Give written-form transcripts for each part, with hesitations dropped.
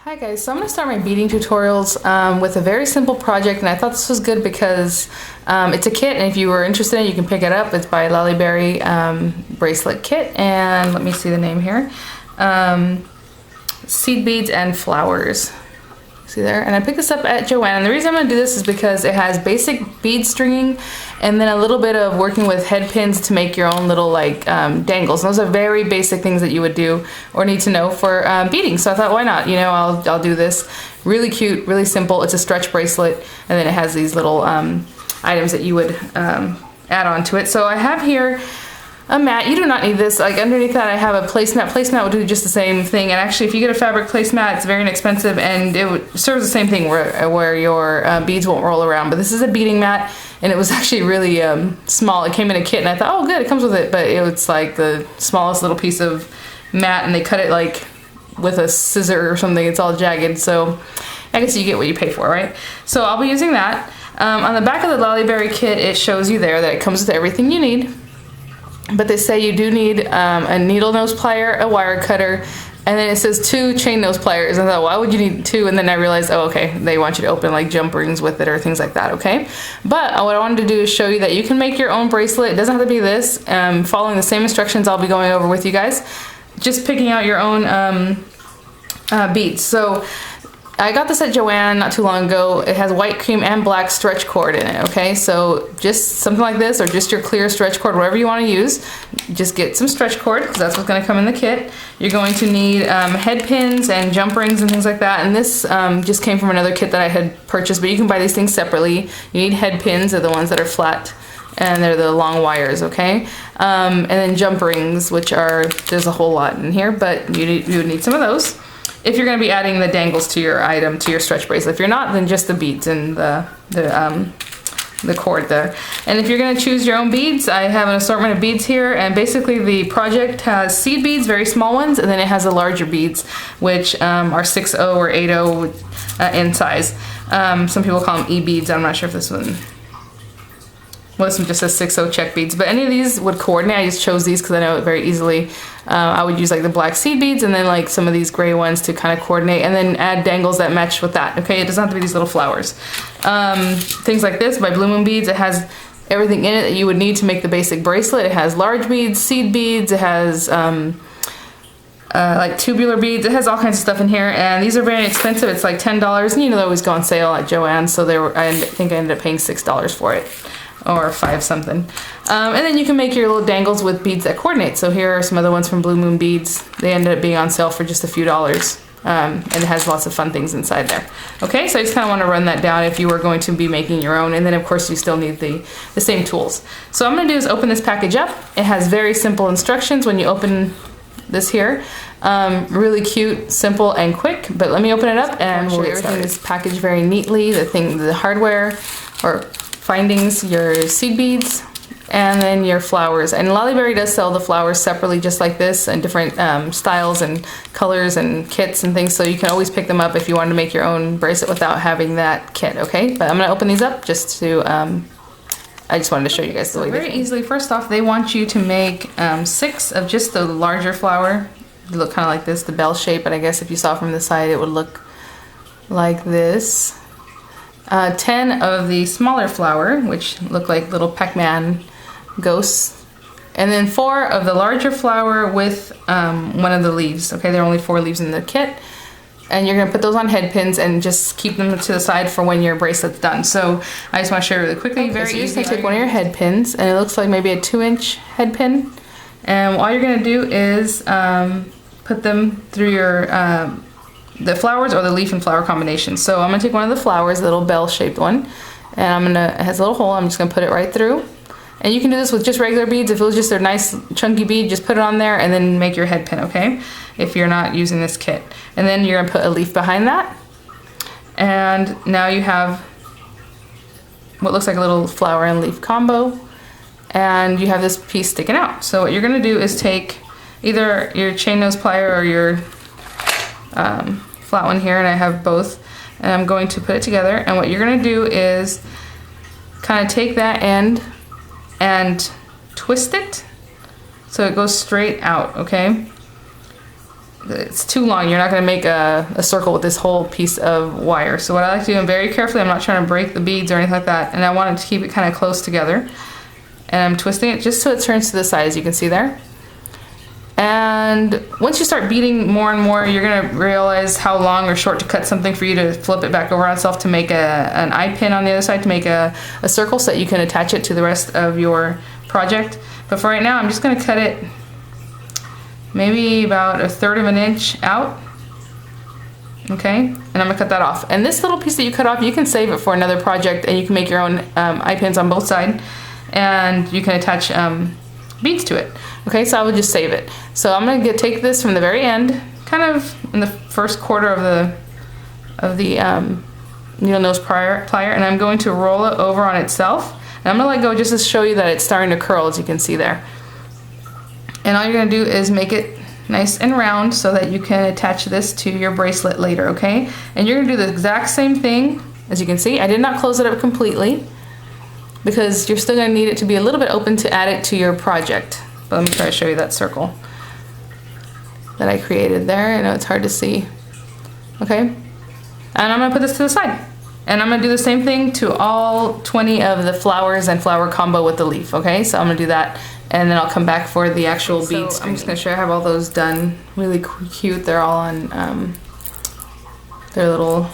Hi guys, so I'm going to start my beading tutorials with a very simple project, and I thought this was good because it's a kit, and if you were interested in it, you can pick it up. It's by Flowery Bracelet Kit, and let me see the name here. Seed beads and flowers. See there? And I picked this up at Joann, and the reason I'm going to do this is because it has basic bead stringing and then a little bit of working with head pins to make your own little like dangles. And those are very basic things that you would do or need to know for beading. So I thought, why not? You know, I'll do this. Really cute, really simple. It's a stretch bracelet, and then it has these little items that you would add on to it. So I have here a mat. You do not need this. Like underneath that I have a placemat. Placemat will do just the same thing, and actually if you get a fabric placemat, it's very inexpensive and it serves the same thing where your beads won't roll around. But this is a beading mat, and it was actually really small. It came in a kit, and I thought, oh good, it comes with it, but it was like the smallest little piece of mat, and they cut it like with a scissor or something. It's all jagged, so I guess you get what you pay for, right? So I'll be using that. On the back of the Flowery kit, it shows you there that it comes with everything you need. But they say you do need a needle nose plier, a wire cutter, and then it says 2 chain nose pliers. And I thought, why would you need 2? And then I realized, oh, okay, they want you to open like jump rings with it or things like that, okay? But what I wanted to do is show you that you can make your own bracelet. It doesn't have to be this. Following the same instructions I'll be going over with you guys. Just picking out your own beads. So I got this at Joann not too long ago. It has white cream and black stretch cord in it, okay? So just something like this, or just your clear stretch cord, whatever you want to use. Just get some stretch cord, because that's what's going to come in the kit. You're going to need head pins and jump rings and things like that. And this just came from another kit that I had purchased, but you can buy these things separately. You need head pins, they're the ones that are flat, and they're the long wires, okay? And then jump rings, which are, there's a whole lot in here, but you would need some of those if you're going to be adding the dangles to your item, to your stretch bracelet. If you're not, then just the beads and the cord there. And if you're going to choose your own beads, I have an assortment of beads here, and basically the project has seed beads, very small ones, and then it has the larger beads, which are 6/0 or 8/0 in size. Some people call them E-beads. I'm not sure if this one, well, this one just says 6/0 check beads, but any of these would coordinate. I just chose these because I know it very easily. I would use like the black seed beads and then like some of these gray ones to kind of coordinate, and then add dangles that match with that. Okay, it doesn't have to be these little flowers. Things like this by Blue Moon Beads. It has everything in it that you would need to make the basic bracelet. It has large beads, seed beads. It has like tubular beads. It has all kinds of stuff in here, and these are very expensive. It's like $10, and you know they always go on sale at Joann, so they were, I think I ended up paying $6 for it, or 5 something. And then you can make your little dangles with beads that coordinate. So here are some other ones from Blue Moon Beads. They ended up being on sale for just a few dollars. And it has lots of fun things inside there. Okay, so I just kind of want to run that down if you were going to be making your own. And then of course you still need the same tools. So what I'm going to do is open this package up. It has very simple instructions when you open this here. Really cute, simple, and quick. But let me open it up and we'll get everything is packaged very neatly. The hardware or findings, your seed beads, and then your flowers. And Flowery does sell the flowers separately just like this, and different styles and colors and kits and things, so you can always pick them up if you want to make your own bracelet without having that kit, okay? But I'm going to open these up just to, I just wanted to show you guys the way very easily. First off, they want you to make 6 of just the larger flower. They look kind of like this, the bell shape, but I guess if you saw from the side it would look like this. 10 of the smaller flower, which look like little Pac-Man ghosts, and then 4 of the larger flower with one of the leaves. Okay, there are only 4 leaves in the kit, and you're gonna put those on head pins and just keep them to the side for when your bracelet's done. So I just want to show you really quickly. Okay, very easy. Take one of your head pins, and it looks like maybe a 2-inch head pin, and all you're gonna do is put them through your the flowers or the leaf and flower combination. So I'm gonna take one of the flowers, the little bell-shaped one, and it has a little hole. I'm just gonna put it right through. And you can do this with just regular beads. If it was just a nice chunky bead, just put it on there and then make your head pin, okay? If you're not using this kit. And then you're gonna put a leaf behind that. And now you have what looks like a little flower and leaf combo. And you have this piece sticking out. So what you're gonna do is take either your chain nose plier or your flat one here, and I have both, and I'm going to put it together. And what you're going to do is kind of take that end and twist it so it goes straight out, okay? it's too long. You're not going to make a circle with this whole piece of wire. So what I like to do, I'm very carefully, I'm not trying to break the beads or anything like that, and I want it to keep it kind of close together. And I'm twisting it just so it turns to the side, as you can see there. And once you start beading more and more, you're going to realize how long or short to cut something for you to flip it back over on itself to make an eye pin on the other side, to make a circle so that you can attach it to the rest of your project. But for right now, I'm just going to cut it maybe about 1/3 of an inch out. Okay, and I'm going to cut that off. And this little piece that you cut off, you can save it for another project, and you can make your own eye pins on both sides, and you can attach beads to it. Okay, so I would just save it. So I'm going to take this from the very end, kind of in the first quarter of the needle nose plier, and I'm going to roll it over on itself. And I'm going to let go just to show you that it's starting to curl, as you can see there. And all you're going to do is make it nice and round so that you can attach this to your bracelet later, okay? And you're going to do the exact same thing. As you can see, I did not close it up completely because you're still going to need it to be a little bit open to add it to your project. But let me try to show you that circle that I created there. I know it's hard to see. Okay? And I'm going to put this to the side. And I'm going to do the same thing to all 20 of the flowers and flower combo with the leaf, okay? So I'm going to do that, and then I'll come back for the actual beads. So I'm just going to show you I have all those done. Really cute. They're all on their little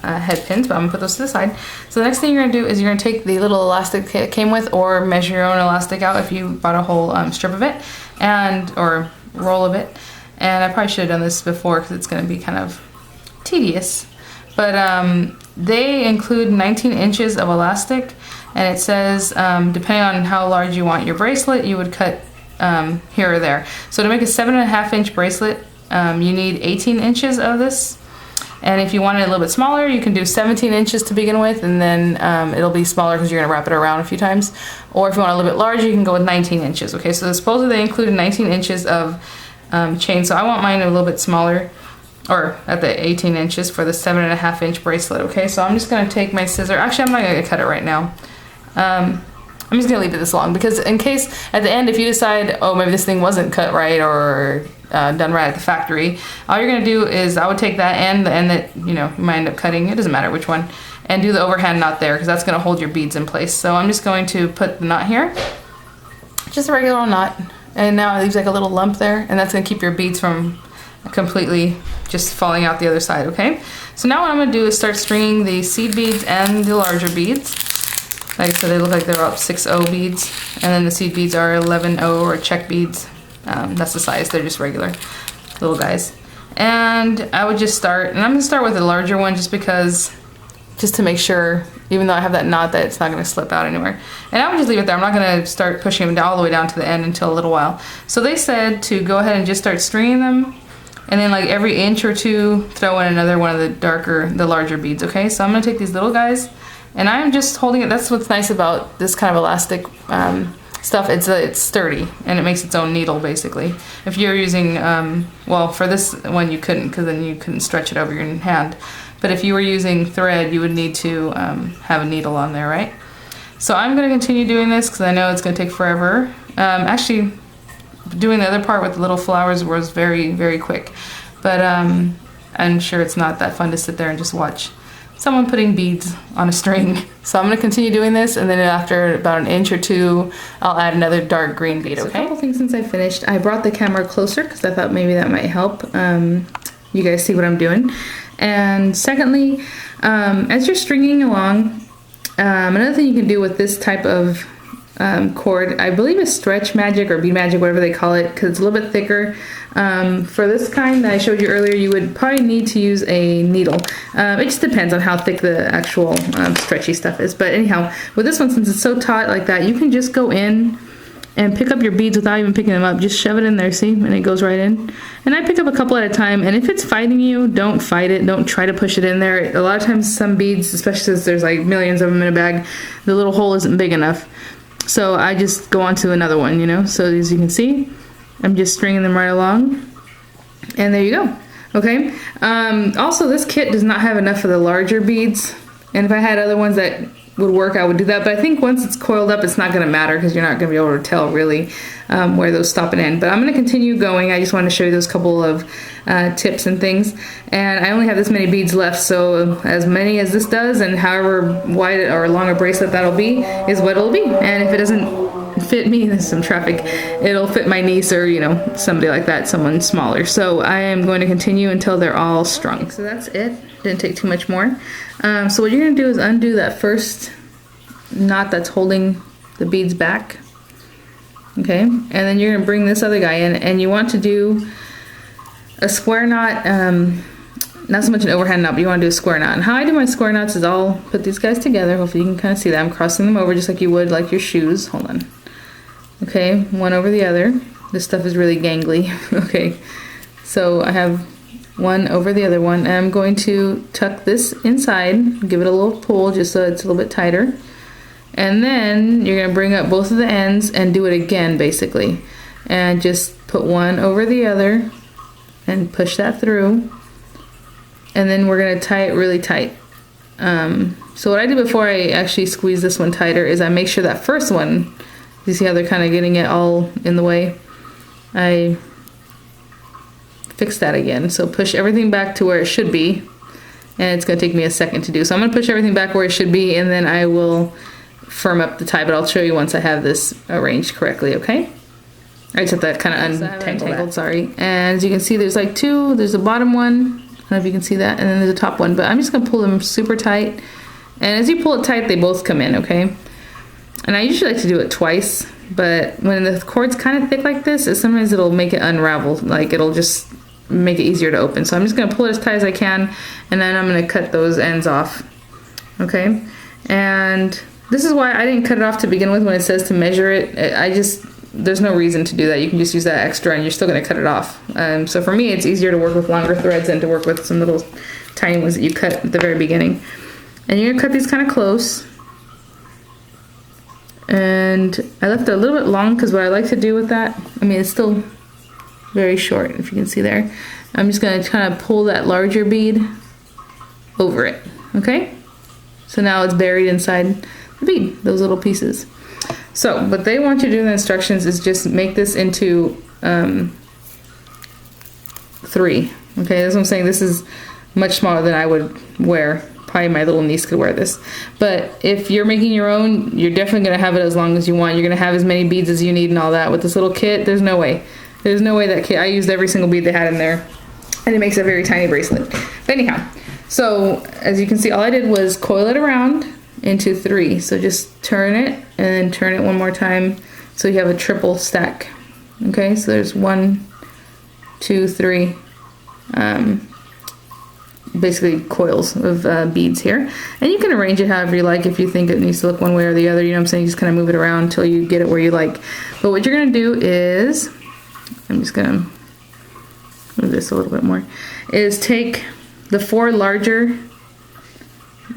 head pins, but I'm going to put those to the side. So the next thing you're going to do is you're going to take the little elastic it came with, or measure your own elastic out if you bought a whole strip of it, or roll of it. And I probably should have done this before because it's going to be kind of tedious. But they include 19 inches of elastic, and it says depending on how large you want your bracelet, you would cut here or there. So to make a 7.5 inch bracelet, you need 18 inches of this. And if you want it a little bit smaller, you can do 17 inches to begin with, and then it'll be smaller because you're going to wrap it around a few times. Or if you want a little bit larger, you can go with 19 inches. Okay, so supposedly they included 19 inches of chain, so I want mine a little bit smaller, or at the 18 inches for the 7.5 inch bracelet. Okay, so I'm just going to take my scissor. Actually, I'm not going to cut it right now. I'm just going to leave it this long because in case at the end, if you decide, oh, maybe this thing wasn't cut right or done right at the factory, all you're going to do is I would take that end, the end that you might end up cutting, it doesn't matter which one, and do the overhand knot there because that's going to hold your beads in place. So I'm just going to put the knot here, just a regular old knot, and now it leaves like a little lump there, and that's going to keep your beads from completely just falling out the other side. Okay, so now what I'm going to do is start stringing the seed beads and the larger beads. Like I said, they look like they're up 6/0 beads, and then the seed beads are 11/0 or check beads. That's the size, they're just regular little guys. And I would just start, and I'm going to start with the larger one just to make sure, even though I have that knot, that it's not going to slip out anywhere. And I would just leave it there. I'm not going to start pushing them all the way down to the end until a little while. So they said to go ahead and just start stringing them, and then like every inch or two, throw in another one of the larger beads, okay? So I'm going to take these little guys, and I'm just holding it. That's what's nice about this kind of elastic stuff. It's sturdy, and it makes its own needle, basically. If you're using, well, for this one you couldn't, because then you couldn't stretch it over your hand. But if you were using thread, you would need to have a needle on there, right? So I'm going to continue doing this because I know it's going to take forever. Actually, doing the other part with the little flowers was very, very quick. But I'm sure it's not that fun to sit there and just watch someone putting beads on a string. So I'm going to continue doing this, and then after about an inch or two, I'll add another dark green bead, okay? So a couple things since I finished. I brought the camera closer because I thought maybe that might help you guys see what I'm doing. And secondly, as you're stringing along, another thing you can do with this type of cord, I believe it's Stretch Magic or Bead Magic, whatever they call it, because it's a little bit thicker. For this kind that I showed you earlier, you would probably need to use a needle. It just depends on how thick the actual stretchy stuff is. But anyhow, with this one, since it's so taut like that, you can just go in and pick up your beads without even picking them up. Just shove it in there, see? And it goes right in. And I pick up a couple at a time, and if it's fighting you, don't fight it. Don't try to push it in there. A lot of times some beads, especially since there's like millions of them in a bag, the little hole isn't big enough. So I just go on to another one, So as you can see, I'm just stringing them right along. And there you go. Okay. Also, this kit does not have enough of the larger beads. And if I had other ones that would work, I would do that. But I think once it's coiled up, it's not going to matter because you're not going to be able to tell really where those stop and end. But I'm going to continue going. I just wanted to show you those couple of tips and things. And I only have this many beads left, so as many as this does and however wide or long a bracelet that'll be is what it'll be. And if it doesn't fit me, there's some traffic, it'll fit my niece or, you know, somebody like that, someone smaller. So I am going to continue until they're all strung. So that's it. Didn't take too much more. So what you're going to do is undo that first knot that's holding the beads back. Okay, and then you're going to bring this other guy in, and you want to do a square knot, not so much an overhand knot, but you want to do a square knot. And how I do my square knots is I'll put these guys together. Hopefully you can kind of see that. I'm crossing them over just like you would like your shoes. Hold on. Okay, one over the other. This stuff is really gangly. Okay, so I have one over the other one, and I'm going to tuck this inside, give it a little pull just so it's a little bit tighter. And then you're going to bring up both of the ends and do it again, basically. And just put one over the other and push that through. And then we're going to tie it really tight. So what I do before I actually squeeze this one tighter is I make sure that first one, you see how they're kind of getting it all in the way? I fix that again. So push everything back to where it should be. And it's going to take me a second to do. So I'm going to push everything back where it should be, and then I will firm up the tie, but I'll show you once I have this arranged correctly, okay? I just have to kind of untangled, sorry. And as you can see, there's like two. There's a bottom one. I don't know if you can see that. And then there's a top one, but I'm just going to pull them super tight. And as you pull it tight, they both come in, okay? And I usually like to do it twice, but when the cord's kind of thick like this, sometimes it'll make it unravel. Like it'll just make it easier to open. So I'm just going to pull it as tight as I can, and then I'm going to cut those ends off, okay? And this is why I didn't cut it off to begin with when it says to measure it. There's no reason to do that. You can just use that extra and you're still going to cut it off. So for me, it's easier to work with longer threads than to work with some little tiny ones that you cut at the very beginning. And you're going to cut these kind of close. And I left it a little bit long because what I like to do with that, I mean, it's still very short, if you can see there. I'm just going to kind of pull that larger bead over it, okay? So now it's buried inside the bead, those little pieces. So what they want you to do in the instructions is just make this into 3. Okay, that's what I'm saying. This is much smaller than I would wear. Probably my little niece could wear this. But if you're making your own, you're definitely going to have it as long as you want. You're going to have as many beads as you need and all that. With this little kit, there's no way. There's no way that kit, I used every single bead they had in there. And it makes a very tiny bracelet. But anyhow, so as you can see, all I did was coil it around into 3. So just turn it and then turn it one more time so you have a triple stack. Okay, so there's 1, 2, 3 basically coils of beads here, and you can arrange it however you like. If you think it needs to look one way or the other, you know what I'm saying, you just kind of move it around until you get it where you like. But what you're gonna do is, I'm just gonna move this a little bit more, is take the 4 larger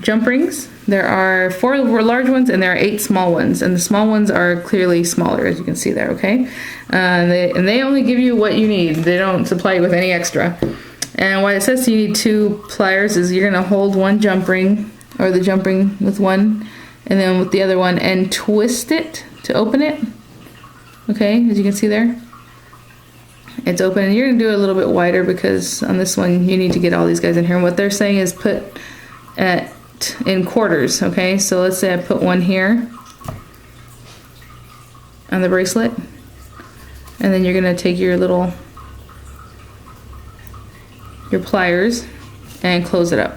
jump rings. There are 4 large ones and there are 8 small ones, and the small ones are clearly smaller, as you can see there, okay? And they only give you what you need. They don't supply you with any extra. And why it says you need 2 pliers is you're going to hold one jump ring, or the jump ring with one, and then with the other one, and twist it to open it. Okay, as you can see there, it's open. And you're going to do it a little bit wider because on this one you need to get all these guys in here. And what they're saying is put in quarters. Okay, so let's say I put one here on the bracelet, and then you're going to take your pliers and close it up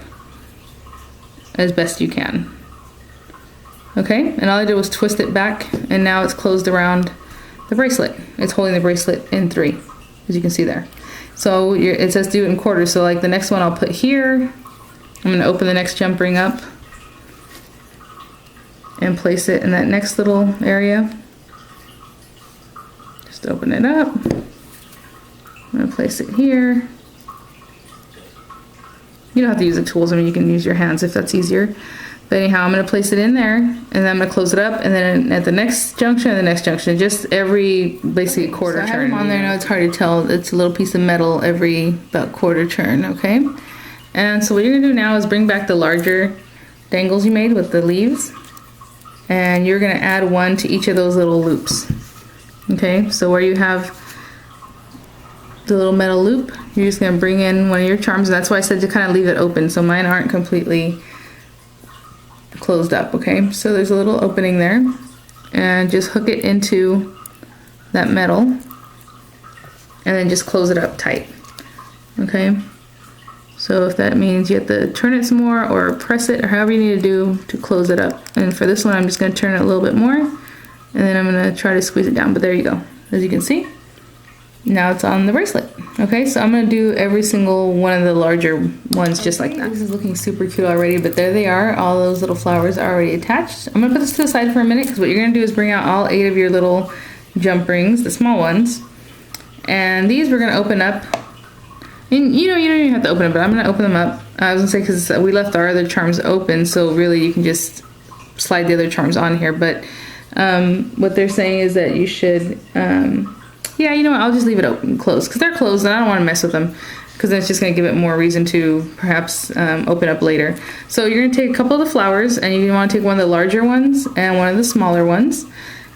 as best you can. Okay, and all I did was twist it back, and now it's closed around the bracelet. It's holding the bracelet in 3, as you can see there. So it says do it in quarters. So like the next one I'll put here. I'm going to open the next jump ring up and place it in that next little area. Just open it up. I'm going to place it here. You don't have to use the tools. I mean, you can use your hands if that's easier. But anyhow, I'm going to place it in there, and then I'm going to close it up, and then at the next junction and the next junction, just every basically quarter turn. I have them on there. I know it's hard to tell. It's a little piece of metal every about quarter turn, okay? And so what you're going to do now is bring back the larger dangles you made with the leaves, and you're gonna add one to each of those little loops. Okay, so where you have the little metal loop, you're just gonna bring in one of your charms, and that's why I said to kind of leave it open, so mine aren't completely closed up, okay? So there's a little opening there, and just hook it into that metal, and then just close it up tight, okay? So if that means you have to turn it some more or press it or however you need to do to close it up. And for this one, I'm just gonna turn it a little bit more, and then I'm gonna try to squeeze it down, but there you go. As you can see, now it's on the bracelet. Okay, so I'm gonna do every single one of the larger ones just like that. This is looking super cute already, but there they are. All those little flowers are already attached. I'm gonna put this to the side for a minute because what you're gonna do is bring out all 8 of your little jump rings, the small ones. And these we're gonna open up. And you don't even have to open it, but I'm gonna open them up. I was gonna say because we left our other charms open, so really you can just slide the other charms on here. But what they're saying is that you should, yeah, you know what, I'll just leave it open, closed, because they're closed and I don't want to mess with them, because then it's just gonna give it more reason to perhaps open up later. So you're gonna take a couple of the flowers, and you wanna take one of the larger ones and one of the smaller ones,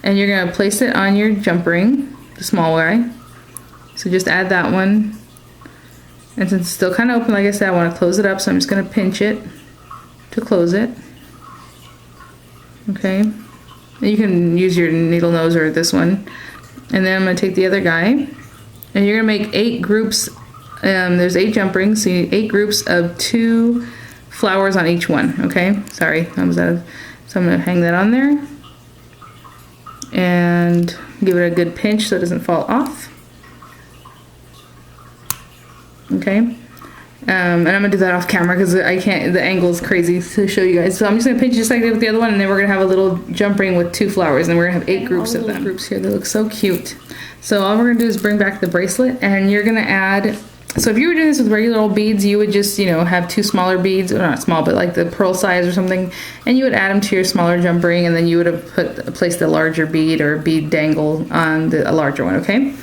and you're gonna place it on your jump ring, the small way. So just add that one. And since it's still kind of open, like I said, I want to close it up, so I'm just going to pinch it to close it. Okay. And you can use your needle nose or this one. And then I'm going to take the other guy, and you're going to make 8 groups. There's 8 jump rings, so you need 8 groups of 2 flowers on each one. Okay. Sorry, I was out of. So I'm going to hang that on there and give it a good pinch so it doesn't fall off. Okay, and I'm gonna do that off camera because I can't, the angle is crazy to show you guys. So I'm just gonna pinch just like that with the other one, and then we're gonna have a little jump ring with 2 flowers, and we're gonna have 8 groups of them. Groups here, they look so cute. So all we're gonna do is bring back the bracelet, and you're gonna add, so if you were doing this with regular old beads, you would just, you know, have 2 smaller beads, or not small, but like the pearl size or something, and you would add them to your smaller jump ring, and then you would have placed the larger bead or bead dangle on a larger one, okay?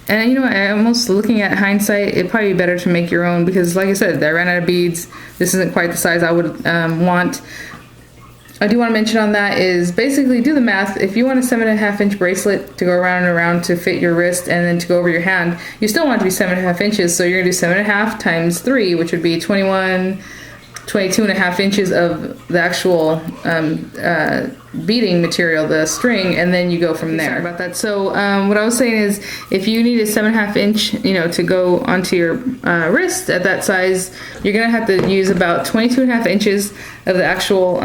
And you know what, I'm almost looking at hindsight, it'd probably be better to make your own, because like I said, I ran out of beads. This isn't quite the size I would want. I do want to mention on that is basically do the math. If you want a 7.5 inch bracelet to go around and around to fit your wrist and then to go over your hand, you still want it to be 7.5 inches. So you're going to do 7.5 times 3, which would be 22.5 inches of the actual beading material, the string, and then you go from there. Sorry about that. So what I was saying is, if you need a 7.5 inch, you know, to go onto your wrist at that size, you're gonna have to use about 22.5 inches of the actual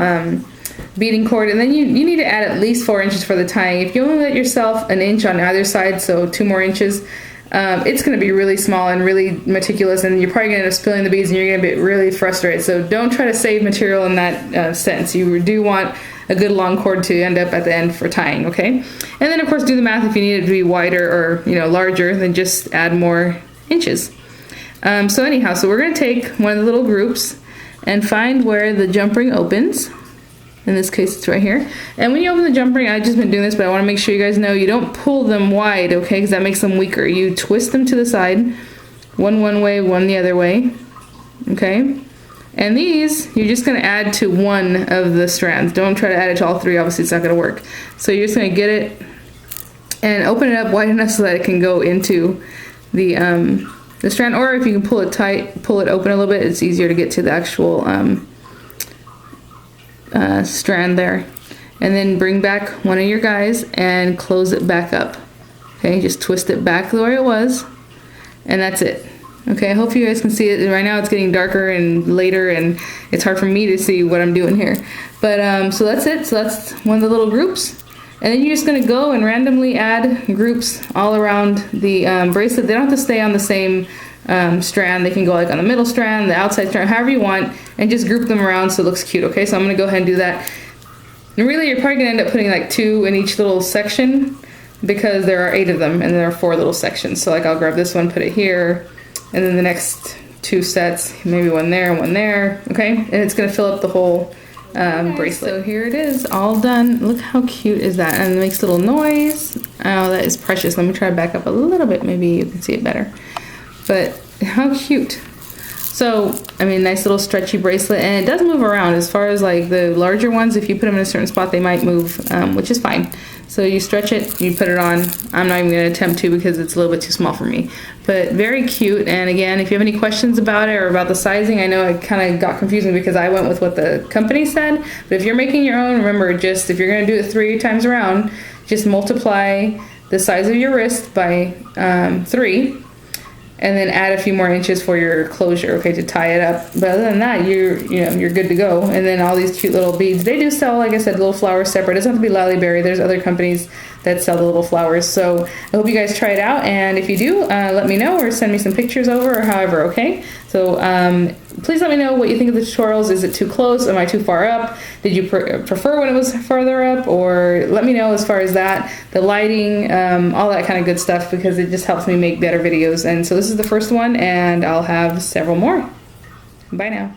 beading cord, and then you need to add at least 4 inches for the tying. If you only let yourself an inch on either side, so 2 more inches, it's going to be really small and really meticulous, and you're probably going to end up spilling the beads, and you're going to be really frustrated. So don't try to save material in that sense. You do want a good long cord to end up at the end for tying, okay? And then of course do the math. If you need it to be wider or, you know, larger, then just add more inches. So anyhow, so we're going to take one of the little groups and find where the jump ring opens. In this case, it's right here. And when you open the jump ring, I've just been doing this, but I want to make sure you guys know you don't pull them wide, okay? Because that makes them weaker. You twist them to the side, one way, one the other way, okay? And these, you're just going to add to one of the strands. Don't try to add it to all 3. Obviously, it's not going to work. So you're just going to get it and open it up wide enough so that it can go into the strand. Or if you can pull it tight, pull it open a little bit, it's easier to get to the actual strand there. And then bring back one of your guys and close it back up. Okay, just twist it back the way it was, and that's it. Okay, I hope you guys can see it. Right now it's getting darker and later, and it's hard for me to see what I'm doing here. But so that's it. So that's one of the little groups. And then you're just going to go and randomly add groups all around the bracelet. They don't have to stay on the same strand. They can go like on the middle strand, the outside strand, however you want, and just group them around so it looks cute. Okay, so I'm going to go ahead and do that. And really, you're probably going to end up putting like 2 in each little section, because there are 8 of them and there are 4 little sections. So like I'll grab this one, put it here, and then the next 2 sets, maybe one there and one there, okay? And it's gonna fill up the whole bracelet. So here it is, all done. Look how cute is that? And it makes a little noise. Oh, that is precious. Let me try to back up a little bit, maybe you can see it better. But how cute. So, I mean, nice little stretchy bracelet, and it does move around. As far as like the larger ones, if you put them in a certain spot, they might move, which is fine. So you stretch it, you put it on. I'm not even gonna attempt to because it's a little bit too small for me. But very cute, and again, if you have any questions about it or about the sizing, I know it kind of got confusing because I went with what the company said, but if you're making your own, remember, just if you're gonna do it 3 times around, just multiply the size of your wrist by 3, and then add a few more inches for your closure, okay, to tie it up. But other than that, you're good to go. And then all these cute little beads. They do sell, like I said, little flowers separate. It doesn't have to be Lallyberry. There's other companies that sell the little flowers. So I hope you guys try it out. And if you do, let me know or send me some pictures over or however, okay? So please let me know what you think of the tutorials. Is it too close? Am I too far up? Did you prefer when it was further up? Or let me know as far as that, the lighting, all that kind of good stuff, because it just helps me make better videos. And so this is the first one, and I'll have several more. Bye now.